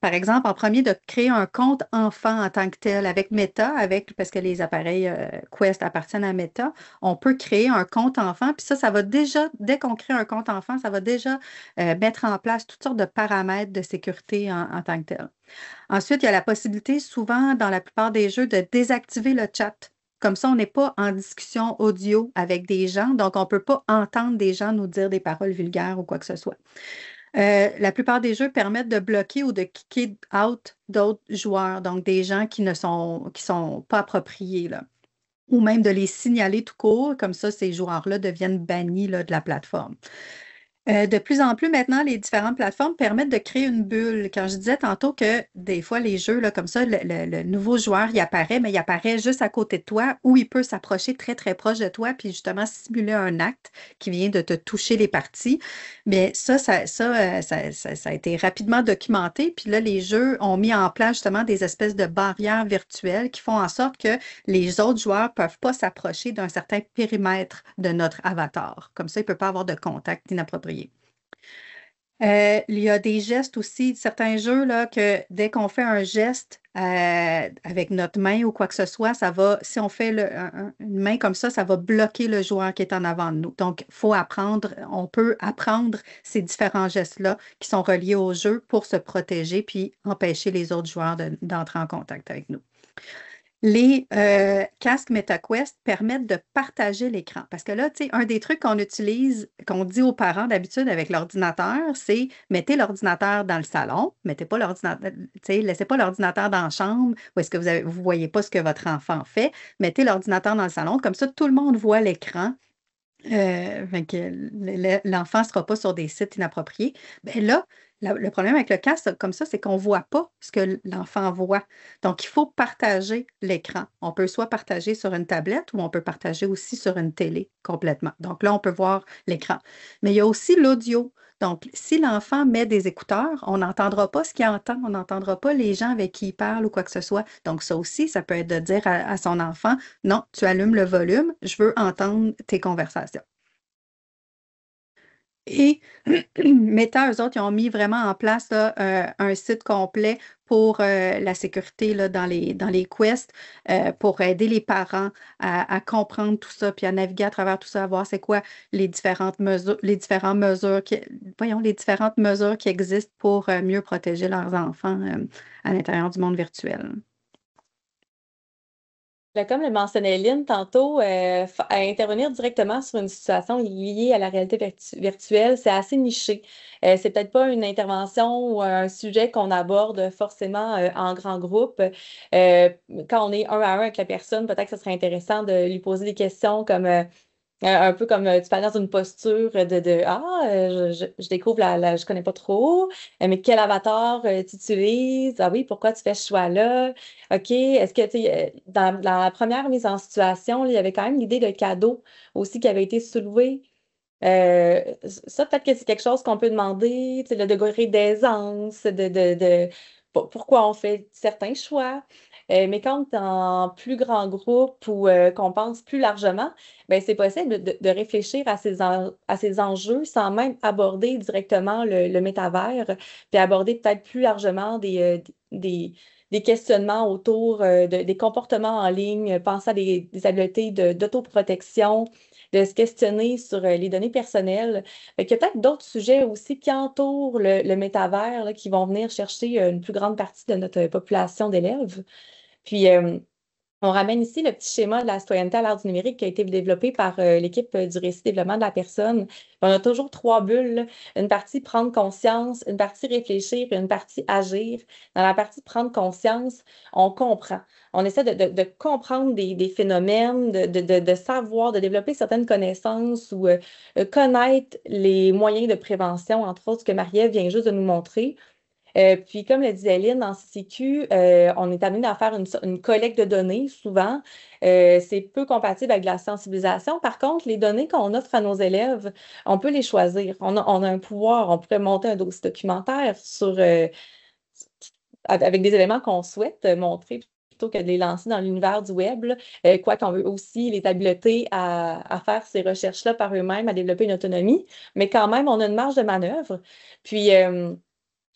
Par exemple, en premier, de créer un compte enfant en tant que tel avec Meta, parce que les appareils Quest appartiennent à Meta, on peut créer un compte enfant. Puis ça va déjà, dès qu'on crée un compte enfant, ça va déjà mettre en place toutes sortes de paramètres de sécurité en tant que tel. Ensuite, il y a la possibilité, souvent dans la plupart des jeux, de désactiver le chat. Comme ça, on n'est pas en discussion audio avec des gens, donc on ne peut pas entendre des gens nous dire des paroles vulgaires ou quoi que ce soit. La plupart des jeux permettent de bloquer ou de kicker out d'autres joueurs, donc des gens qui sont pas appropriés, là. Ou même de les signaler tout court, comme ça, ces joueurs-là deviennent bannis là, de la plateforme. De plus en plus maintenant, les différentes plateformes permettent de créer une bulle. Quand je disais tantôt que des fois, les jeux là, comme ça, le nouveau joueur, il apparaît, mais il apparaît juste à côté de toi ou il peut s'approcher très, très proche de toi puis justement simuler un acte qui vient de te toucher les parties. Mais ça a été rapidement documenté. Puis là, les jeux ont mis en place justement des espèces de barrières virtuelles qui font en sorte que les autres joueurs ne peuvent pas s'approcher d'un certain périmètre de notre avatar. Comme ça, il ne peut pas avoir de contact inapproprié. Il y a des gestes aussi, certains jeux, là, que dès qu'on fait un geste avec notre main ou quoi que ce soit, ça va, si on fait une main comme ça va bloquer le joueur qui est en avant de nous. Donc, il faut apprendre, on peut apprendre ces différents gestes-là qui sont reliés au jeu pour se protéger puis empêcher les autres joueurs d'entrer en contact avec nous. Les casques MetaQuest permettent de partager l'écran. Parce que là, tu sais, un des trucs qu'on utilise, qu'on dit aux parents d'habitude avec l'ordinateur, c'est mettez l'ordinateur dans le salon, mettez pas l'ordinateur, tu sais, laissez pas l'ordinateur dans la chambre où est-ce que vous voyez pas ce que votre enfant fait. Mettez l'ordinateur dans le salon, comme ça, tout le monde voit l'écran. Fait que l'enfant ne sera pas sur des sites inappropriés. Ben là, le problème avec le casque, comme ça, c'est qu'on ne voit pas ce que l'enfant voit. Donc, il faut partager l'écran. On peut soit partager sur une tablette ou on peut partager aussi sur une télé complètement. Donc là, on peut voir l'écran. Mais il y a aussi l'audio. Donc, si l'enfant met des écouteurs, on n'entendra pas ce qu'il entend, on n'entendra pas les gens avec qui il parle ou quoi que ce soit. Donc, ça aussi, ça peut être de dire à son enfant, non, tu allumes le volume, je veux entendre tes conversations. Et Meta, eux autres, ils ont mis vraiment en place là, un site complet pour la sécurité là, dans les quests, pour aider les parents à comprendre tout ça, puis à naviguer à travers tout ça, à voir c'est quoi les différentes mesures, les différentes mesures qui existent pour mieux protéger leurs enfants à l'intérieur du monde virtuel. Là, comme le mentionnait Lynn tantôt, à intervenir directement sur une situation liée à la réalité virtuelle, c'est assez niché. C'est peut-être pas une intervention ou un sujet qu'on aborde forcément en grand groupe. Quand on est un à un avec la personne, peut-être que ce serait intéressant de lui poser des questions comme un peu comme tu parles dans une posture je découvre je connais pas trop, mais quel avatar tu utilises? Ah oui, pourquoi tu fais ce choix-là? OK, est-ce que tu sais, dans la première mise en situation, là, il y avait quand même l'idée de cadeau aussi qui avait été soulevée. Ça, peut-être que c'est quelque chose qu'on peut demander, tu sais, le degré d'aisance, pourquoi on fait certains choix. Mais quand tu es en plus grand groupe ou qu'on pense plus largement, ben, c'est possible de réfléchir à ces enjeux sans même aborder directement le métavers, puis aborder peut-être plus largement des questionnements autour des comportements en ligne, penser à des habiletés d'autoprotection, de se questionner sur les données personnelles. Fait qu'il y a peut-être d'autres sujets aussi qui entourent le métavers là, qui vont venir chercher une plus grande partie de notre population d'élèves. Puis, on ramène ici le petit schéma de la citoyenneté à l'ère du numérique qui a été développé par l'équipe du récit développement de la personne. On a toujours 3 bulles, là. Une partie prendre conscience, une partie réfléchir et une partie agir. Dans la partie prendre conscience, on comprend. On essaie de comprendre des phénomènes, de savoir, de développer certaines connaissances ou connaître les moyens de prévention, entre autres, ce que Marie-Ève vient juste de nous montrer. Puis, comme le disait Lynn, en CCQ, on est amené à faire une collecte de données souvent. C'est peu compatible avec la sensibilisation. Par contre, les données qu'on offre à nos élèves, on peut les choisir. On a un pouvoir. On pourrait monter un dossier documentaire avec des éléments qu'on souhaite montrer plutôt que de les lancer dans l'univers du web. Quoi qu'on veut aussi les habiletés à faire ces recherches-là par eux-mêmes, à développer une autonomie. Mais quand même, on a une marge de manœuvre. Puis,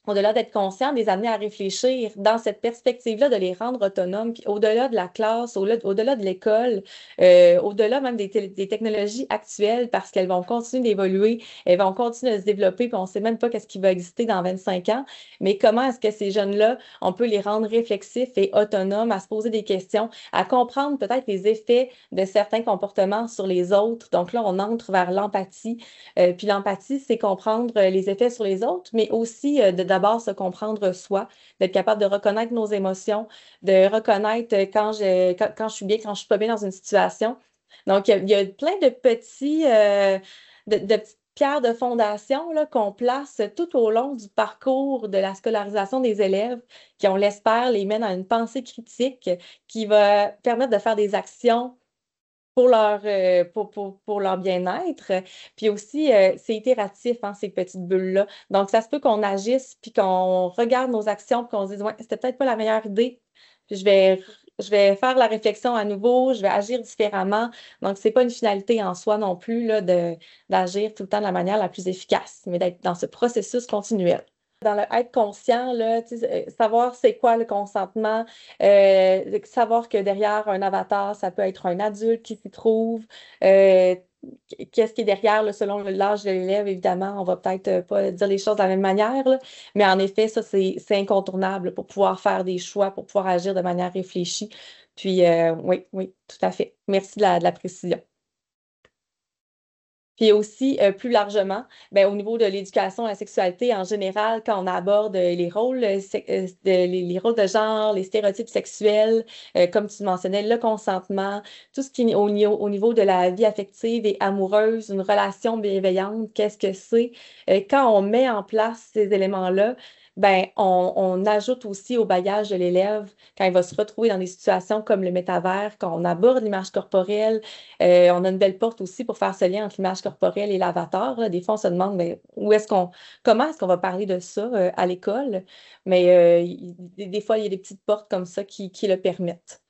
au-delà d'être conscient, de les amener à réfléchir dans cette perspective-là, de les rendre autonomes, puis au-delà de la classe, au-delà de l'école, au-delà même des technologies actuelles, parce qu'elles vont continuer d'évoluer, elles vont continuer de se développer, puis on ne sait même pas qu'est-ce qui va exister dans 25 ans. Mais comment est-ce que ces jeunes-là, on peut les rendre réflexifs et autonomes, à se poser des questions, à comprendre peut-être les effets de certains comportements sur les autres. Donc là, on entre vers l'empathie. Puis l'empathie, c'est comprendre les effets sur les autres, mais aussi d'abord se comprendre soi, d'être capable de reconnaître nos émotions, de reconnaître quand je suis bien, quand je suis pas bien dans une situation. Donc, il y a plein de petits, pierres de fondation là, qu'on place tout au long du parcours de la scolarisation des élèves, qui, on l'espère, les mène à une pensée critique qui va permettre de faire des actions pour leur bien-être. Puis aussi, c'est itératif, hein, ces petites bulles-là. Donc, ça se peut qu'on agisse, puis qu'on regarde nos actions, puis qu'on se dise, ouais, c'était peut-être pas la meilleure idée. Puis je vais faire la réflexion à nouveau, je vais agir différemment. Donc, c'est pas une finalité en soi non plus là, d'agir tout le temps de la manière la plus efficace, mais d'être dans ce processus continuel. Dans le être conscient, là, savoir c'est quoi le consentement, savoir que derrière un avatar, ça peut être un adulte qui s'y trouve. Qu'est-ce qui est derrière, là, selon l'âge de l'élève, évidemment, on va peut-être pas dire les choses de la même manière, là, mais en effet, ça, c'est incontournable pour pouvoir faire des choix, pour pouvoir agir de manière réfléchie. Puis, oui, oui, tout à fait. Merci de la précision. Puis aussi, plus largement, ben, au niveau de l'éducation à la sexualité en général, quand on aborde les rôles, les rôles de genre, les stéréotypes sexuels, comme tu mentionnais, le consentement, tout ce qui est au niveau de la vie affective et amoureuse, une relation bienveillante, qu'est-ce que c'est? Quand on met en place ces éléments-là, ben, on ajoute aussi au bagage de l'élève quand il va se retrouver dans des situations comme le métavers, quand on aborde l'image corporelle. On a une belle porte aussi pour faire ce lien entre l'image corporelle et l'avatar, là. Des fois, on se demande mais comment est-ce qu'on va parler de ça à l'école? Mais des fois, il y a des petites portes comme ça qui le permettent.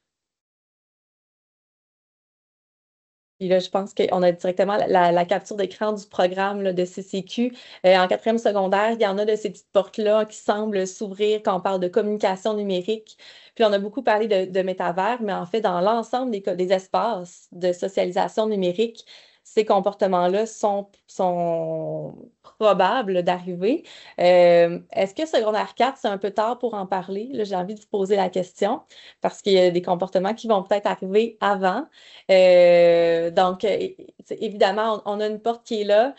Puis là, je pense qu'on a directement la capture d'écran du programme là, de CCQ. En 4e secondaire, il y en a de ces petites portes-là qui semblent s'ouvrir quand on parle de communication numérique. Puis on a beaucoup parlé de métavers, mais en fait, dans l'ensemble des espaces de socialisation numérique, ces comportements-là sont probables d'arriver. Est-ce que secondaire 4, c'est un peu tard pour en parler? Là, j'ai envie de vous poser la question parce qu'il y a des comportements qui vont peut-être arriver avant. Donc, évidemment, on a une porte qui est là,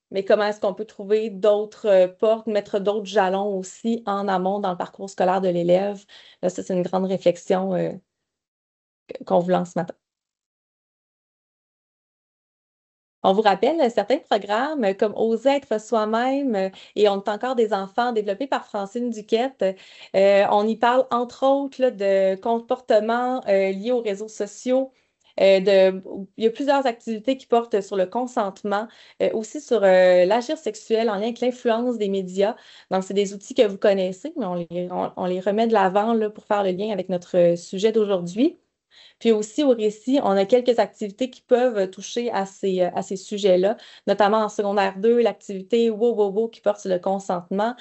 mais comment est-ce qu'on peut trouver d'autres portes, mettre d'autres jalons aussi en amont dans le parcours scolaire de l'élève? Là, ça, c'est une grande réflexion qu'on vous lance ce matin. On vous rappelle certains programmes comme Oser être soi-même et On est encore des enfants, développés par Francine Duquette. On y parle entre autres là, de comportements liés aux réseaux sociaux. Il y a plusieurs activités qui portent sur le consentement, aussi sur l'agir sexuel en lien avec l'influence des médias. Donc, c'est des outils que vous connaissez, mais on les remet de l'avant là, pour faire le lien avec notre sujet d'aujourd'hui. Puis aussi au récit, on a quelques activités qui peuvent toucher à ces sujets-là, notamment en secondaire 2, l'activité Wow Wow Wow qui porte sur le consentement,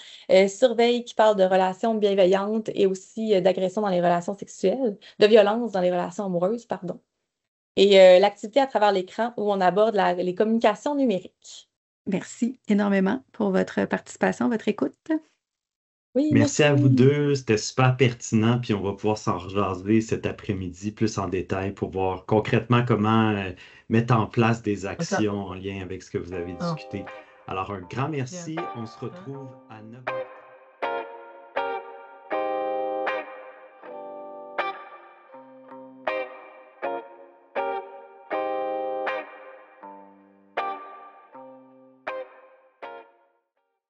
Surveille qui parle de relations bienveillantes et aussi d'agression dans les relations sexuelles, de violence dans les relations amoureuses, pardon. Et l'activité à travers l'écran où on aborde les communications numériques. Merci énormément pour votre participation, votre écoute. Oui, Merci à vous deux, c'était super pertinent, puis on va pouvoir s'en rejaser cet après-midi plus en détail pour voir concrètement comment mettre en place des actions en lien avec ce que vous avez discuté. Alors, un grand merci, on se retrouve à 9h.